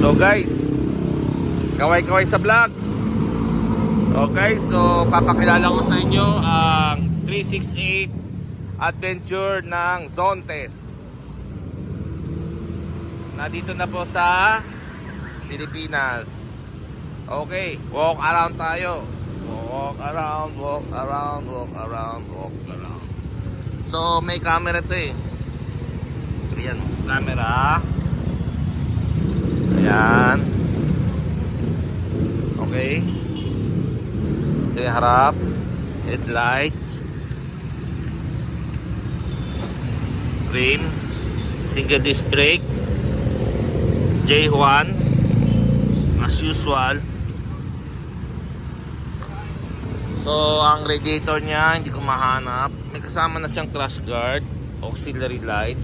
So guys, kaway-kaway sa vlog. Okay, so papakilala ko sa inyo ang 368 Adventure ng Zontes. Nandito na po sa Pilipinas. Okay, walk around tayo. Walk around, walk around, walk around, walk around. So may camera to eh. Ayan, camera. Ayan. Okay. Ito yung harap. Headlight. Rim. Single disc brake. J1. As usual. So, ang radiator niya, hindi ko mahanap. May kasama na siyang crash guard. Auxiliary light.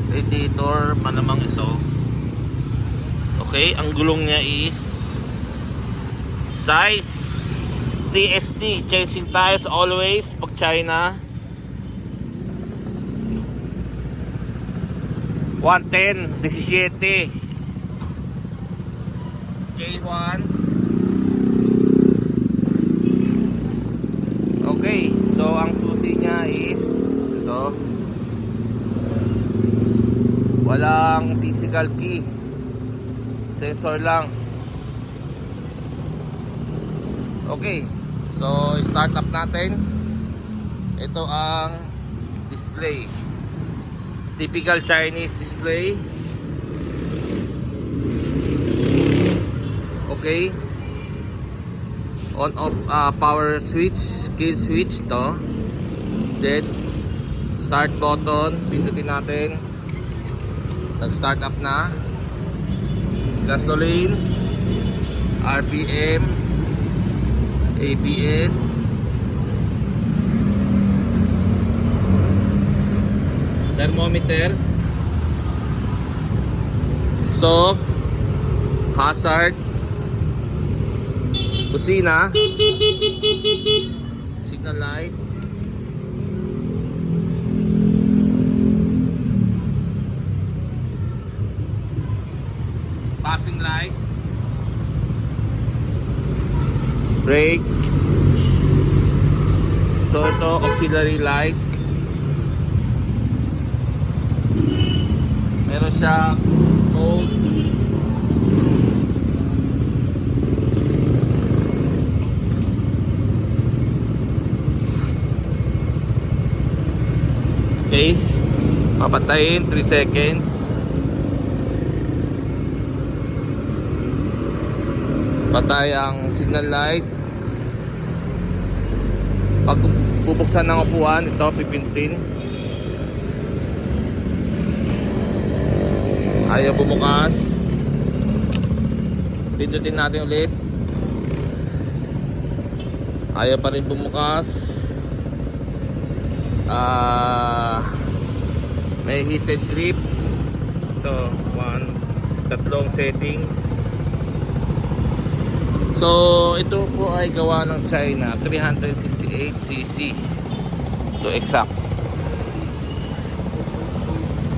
Radiator, malamang ito. Okay, ang gulong niya is size CST, changing tires always pag China. 110, 17 J1. Okay, so ang susi niya is ito. Walang physical key, sensor lang. Okay, so start up natin. Ito ang display, typical Chinese display. Okay, on off power switch, kill switch to. Then start button, pindutin natin. Nag start up na. Gasoline, RPM, ABS, thermometer. So, hazard, kusina, signal light, passing light, brake. So ito auxiliary light. Meron siya mode. Okay, papatayin 3 seconds. Patay ang signal light. Pag bubuksan ng upuan, ito pipindutin. Ayaw bumukas. Pindutin natin ulit. Ayaw pa rin bumukas. May heated grip. Ito, tatlong settings. So, ito po ay gawa ng China, 368cc to exact.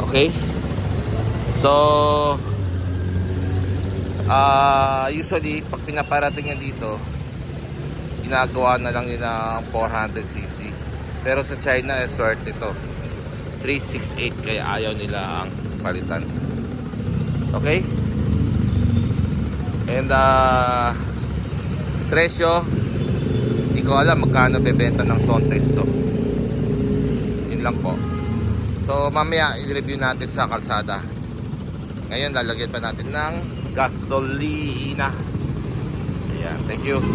Okay? So, usually, pag pinaparating niya dito, ginagawa na lang yun ng 400cc. Pero sa China, swerte ito. 368, kaya ayaw nila ang palitan. Okay? And, presyo, hindi ko alam magkano bebenta ng Zontes to. Yun lang po. So mamaya i-review natin sa kalsada. Ngayon lalagyan pa natin ng gasolina. Ayan, thank you.